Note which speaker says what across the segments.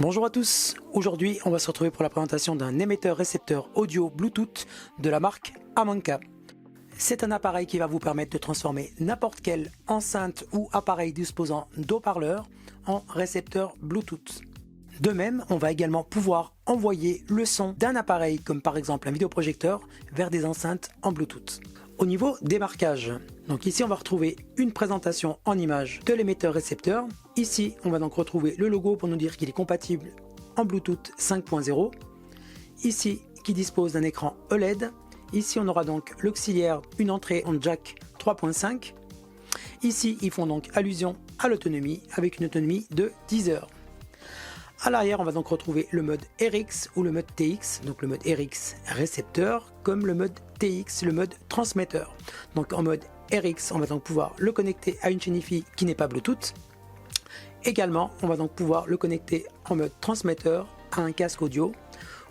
Speaker 1: Bonjour à tous, aujourd'hui on va se retrouver pour la présentation d'un émetteur-récepteur audio Bluetooth de la marque Amanka. C'est un appareil qui va vous permettre de transformer n'importe quelle enceinte ou appareil disposant d'haut-parleurs en récepteur Bluetooth. De même, on va également pouvoir envoyer le son d'un appareil comme par exemple un vidéoprojecteur vers des enceintes en Bluetooth. Au niveau des marquages, donc ici on va retrouver une présentation en image de l'émetteur-récepteur. Ici on va donc retrouver le logo pour nous dire qu'il est compatible en Bluetooth 5.0. Ici qui dispose d'un écran OLED. Ici on aura donc l'auxiliaire, une entrée en jack 3.5. Ici ils font donc allusion à l'autonomie avec une autonomie de 10 heures. À l'arrière, on va donc retrouver le mode RX ou le mode TX, donc le mode RX récepteur, comme le mode TX, le mode transmetteur. Donc en mode RX, on va donc pouvoir le connecter à une chaîne Wi-Fi qui n'est pas Bluetooth. Également, on va donc pouvoir le connecter en mode transmetteur à un casque audio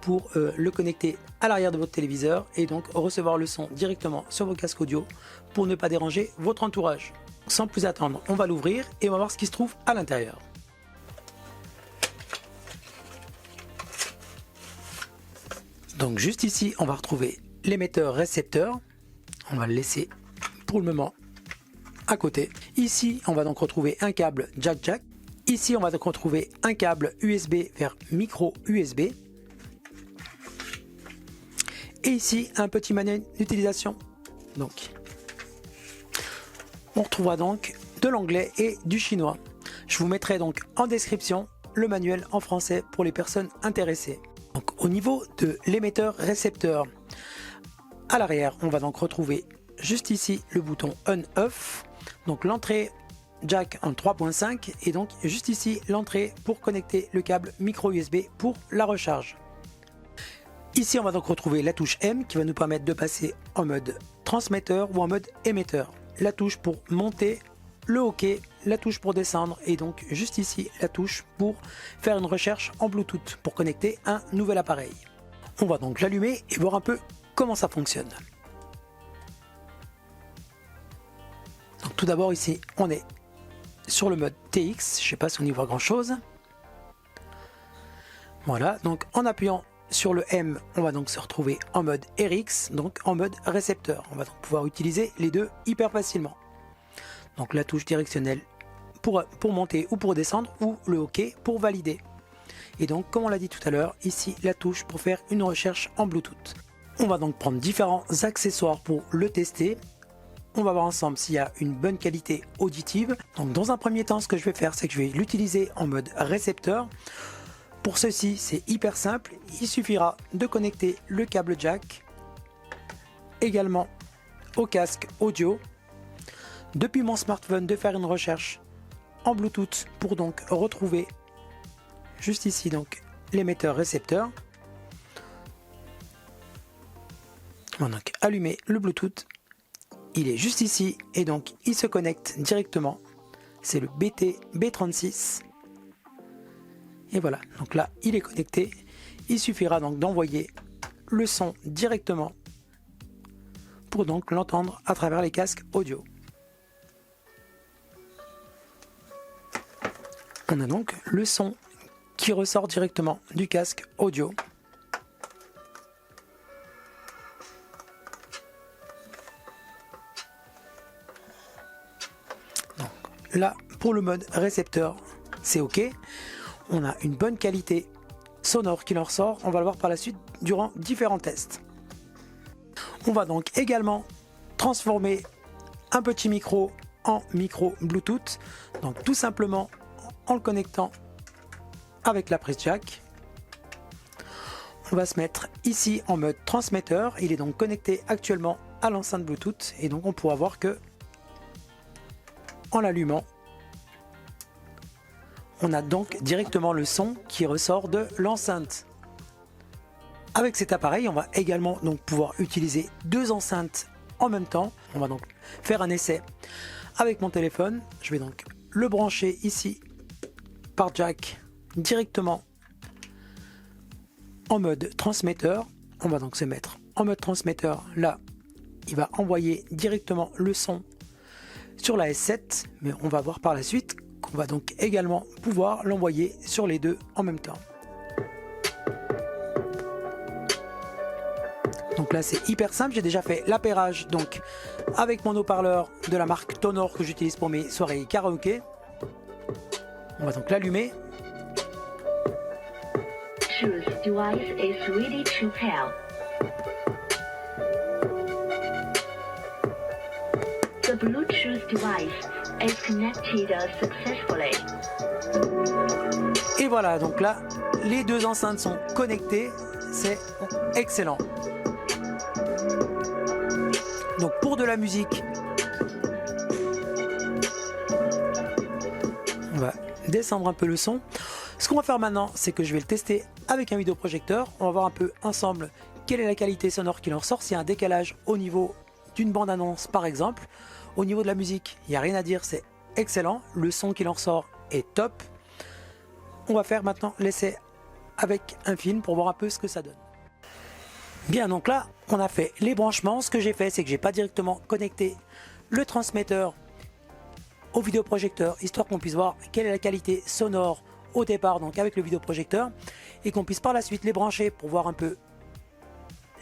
Speaker 1: pour le connecter à l'arrière de votre téléviseur et donc recevoir le son directement sur vos casques audio pour ne pas déranger votre entourage. Sans plus attendre, on va l'ouvrir et on va voir ce qui se trouve à l'intérieur. Donc juste ici, on va retrouver l'émetteur-récepteur. On va le laisser pour le moment à côté. Ici, on va donc retrouver un câble jack-jack. Ici, on va donc retrouver un câble USB vers micro USB. Et ici, un petit manuel d'utilisation. Donc, on retrouvera donc de l'anglais et du chinois. Je vous mettrai donc en description le manuel en français pour les personnes intéressées. Donc, au niveau de l'émetteur-récepteur, à l'arrière, on va donc retrouver juste ici le bouton On-Off, donc l'entrée jack en 3.5 et donc juste ici l'entrée pour connecter le câble micro USB pour la recharge. Ici, on va donc retrouver la touche M qui va nous permettre de passer en mode transmetteur ou en mode émetteur. La touche pour monter le hockey, la touche pour descendre et donc juste ici la touche pour faire une recherche en Bluetooth pour connecter un nouvel appareil. On va donc l'allumer et voir un peu comment ça fonctionne. Donc tout d'abord ici on est sur le mode TX, je ne sais pas si on y voit grand chose. Voilà, donc en appuyant sur le M, on va donc se retrouver en mode RX, donc en mode récepteur. On va donc pouvoir utiliser les deux hyper facilement. Donc la touche directionnelle pour monter ou pour descendre ou le OK pour valider. Et donc comme on l'a dit tout à l'heure, ici la touche pour faire une recherche en Bluetooth. On va donc prendre différents accessoires pour le tester. On va voir ensemble s'il y a une bonne qualité auditive. Donc dans un premier temps, ce que je vais faire, c'est que je vais l'utiliser en mode récepteur. Pour ceci, c'est hyper simple. Il suffira de connecter le câble jack également au casque audio. Depuis mon smartphone, de faire une recherche en Bluetooth pour donc retrouver juste ici donc l'émetteur-récepteur. On va donc allumer le Bluetooth. Il est juste ici et donc il se connecte directement. C'est le BT-B36. Et voilà, donc là il est connecté. Il suffira donc d'envoyer le son directement pour donc l'entendre à travers les casques audio. On a donc le son qui ressort directement du casque audio. Donc, là, pour le mode récepteur, c'est OK. On a une bonne qualité sonore qui en ressort. On va le voir par la suite durant différents tests. On va donc également transformer un petit micro en micro Bluetooth. Donc tout simplement en le connectant avec la prise jack. On va se mettre ici en mode transmetteur. Il est donc connecté actuellement à l'enceinte Bluetooth et donc on pourra voir que en l'allumant, on a donc directement le son qui ressort de l'enceinte. Avec cet appareil, on va également donc pouvoir utiliser deux enceintes en même temps. On va donc faire un essai avec mon téléphone. Je vais donc le brancher ici par jack directement en mode transmetteur. On va donc se mettre en mode transmetteur. Là, il va envoyer directement le son sur la S7, mais on va voir par la suite on va donc également pouvoir l'envoyer sur les deux en même temps. Donc là c'est hyper simple, j'ai déjà fait l'appairage donc avec mon haut-parleur de la marque Tonor que j'utilise pour mes soirées karaoké. On va donc l'allumer.
Speaker 2: Choose device is ready to pair. The Bluetooth device is connected successfully.
Speaker 1: Et voilà, donc là les deux enceintes sont connectées, c'est excellent. Donc pour de la musique, on va descendre un peu le son. Ce qu'on va faire maintenant, c'est que je vais le tester avec un vidéoprojecteur. On va voir un peu ensemble quelle est la qualité sonore qu'il en ressort. S'il y a un décalage au niveau d'une bande-annonce par exemple. Au niveau de la musique, il n'y a rien à dire, c'est excellent. Le son qu'il en ressort est top. On va faire maintenant l'essai avec un film pour voir un peu ce que ça donne. Bien, donc là, on a fait les branchements. Ce que j'ai fait, c'est que j'ai pas directement connecté le transmetteur au vidéoprojecteur, histoire qu'on puisse voir quelle est la qualité sonore au départ, donc avec le vidéoprojecteur, et qu'on puisse par la suite les brancher pour voir un peu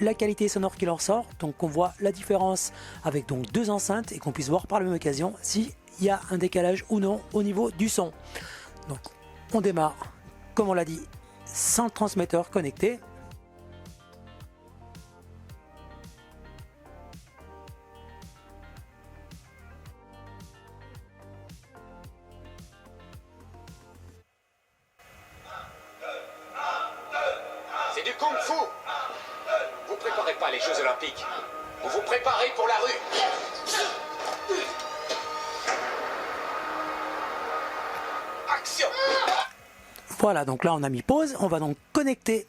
Speaker 1: la qualité sonore qui en ressort. Donc on voit la différence avec donc deux enceintes et qu'on puisse voir par la même occasion s'il y a un décalage ou non au niveau du son. Donc on démarre, comme on l'a dit, sans le transmetteur connecté.
Speaker 3: C'est du kung-fu. Vous préparez pas les Jeux Olympiques. Vous vous préparez pour la rue. Action.
Speaker 1: Voilà, donc là on a mis pause. On va donc connecter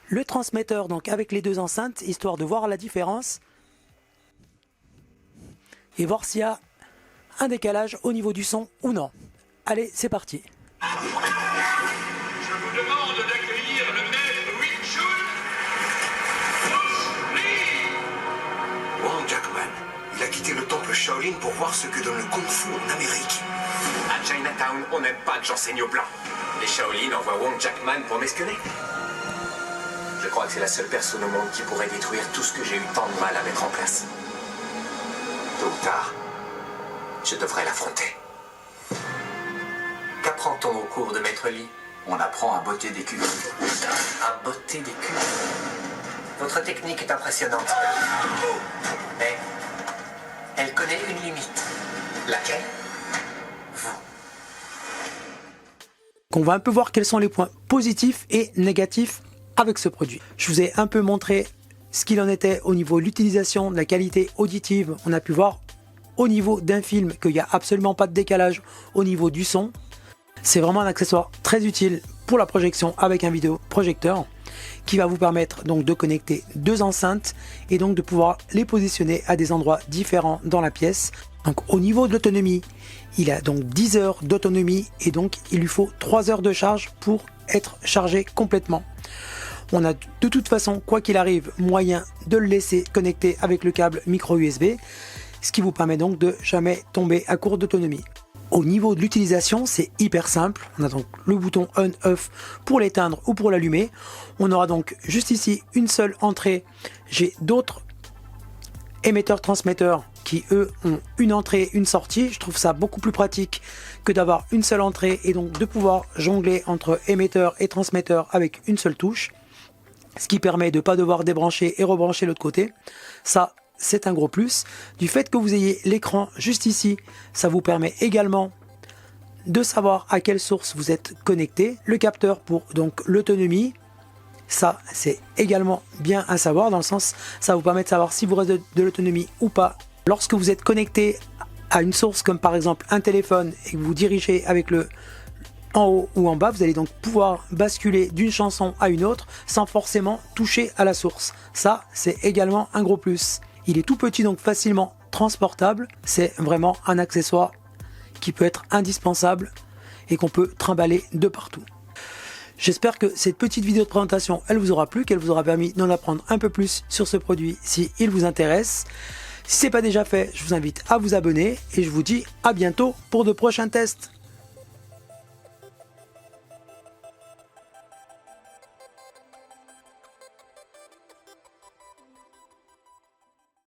Speaker 1: le transmetteur donc avec les deux enceintes, histoire de voir la différence et voir s'il y a un décalage au niveau du son ou non. Allez, c'est parti.
Speaker 4: Je vous demande d'accueillir le maître Wing Chun Bruce Lee.
Speaker 5: Wong Jackman, il a quitté le temple Shaolin pour voir ce que donne le Kung-Fu en Amérique.
Speaker 3: À Chinatown, on n'aime pas que j'enseigne aux Blancs. Les Shaolin envoient Wong Jackman pour m'espionner. Je crois que c'est la seule personne au monde qui pourrait détruire tout ce que j'ai eu tant de mal à mettre en place. Tôt ou tard, je devrais l'affronter. Qu'apprend-on au cours de Maître Lee?
Speaker 5: On apprend à botter des culs.
Speaker 3: À botter des culs. Votre technique est impressionnante. Mais elle connaît une limite. Laquelle? Vous.
Speaker 1: On va un peu voir quels sont les points positifs et négatifs avec ce produit. Je vous ai un peu montré ce qu'il en était au niveau de l'utilisation, de la qualité auditive. On a pu voir au niveau d'un film qu'il n'y a absolument pas de décalage au niveau du son. C'est vraiment un accessoire très utile pour la projection avec un vidéoprojecteur qui va vous permettre donc de connecter deux enceintes et donc de pouvoir les positionner à des endroits différents dans la pièce. Donc au niveau de l'autonomie, il a donc 10 heures d'autonomie et donc il lui faut 3 heures de charge pour être chargé complètement. On a de toute façon, quoi qu'il arrive, moyen de le laisser connecter avec le câble micro USB, ce qui vous permet donc de jamais tomber à court d'autonomie. Au niveau de l'utilisation, c'est hyper simple. On a donc le bouton on/off pour l'éteindre ou pour l'allumer. On aura donc juste ici une seule entrée. J'ai d'autres émetteurs-transmetteurs qui eux ont une entrée, une sortie. Je trouve ça beaucoup plus pratique que d'avoir une seule entrée et donc de pouvoir jongler entre émetteur et transmetteur avec une seule touche. Ce qui permet de ne pas devoir débrancher et rebrancher l'autre côté. Ça, c'est un gros plus. Du fait que vous ayez l'écran juste ici, ça vous permet également de savoir à quelle source vous êtes connecté. Le capteur pour donc l'autonomie, ça c'est également bien à savoir, dans le sens ça vous permet de savoir si vous restez de l'autonomie ou pas. Lorsque vous êtes connecté à une source comme par exemple un téléphone et que vous dirigez avec le en haut ou en bas, vous allez donc pouvoir basculer d'une chanson à une autre sans forcément toucher à la source. Ça c'est également un gros plus. Il est tout petit donc facilement transportable, c'est vraiment un accessoire qui peut être indispensable et qu'on peut trimballer de partout. J'espère que cette petite vidéo de présentation elle vous aura plu, qu'elle vous aura permis d'en apprendre un peu plus sur ce produit si il vous intéresse. Si ce n'est pas déjà fait, je vous invite à vous abonner et je vous dis à bientôt pour de prochains tests.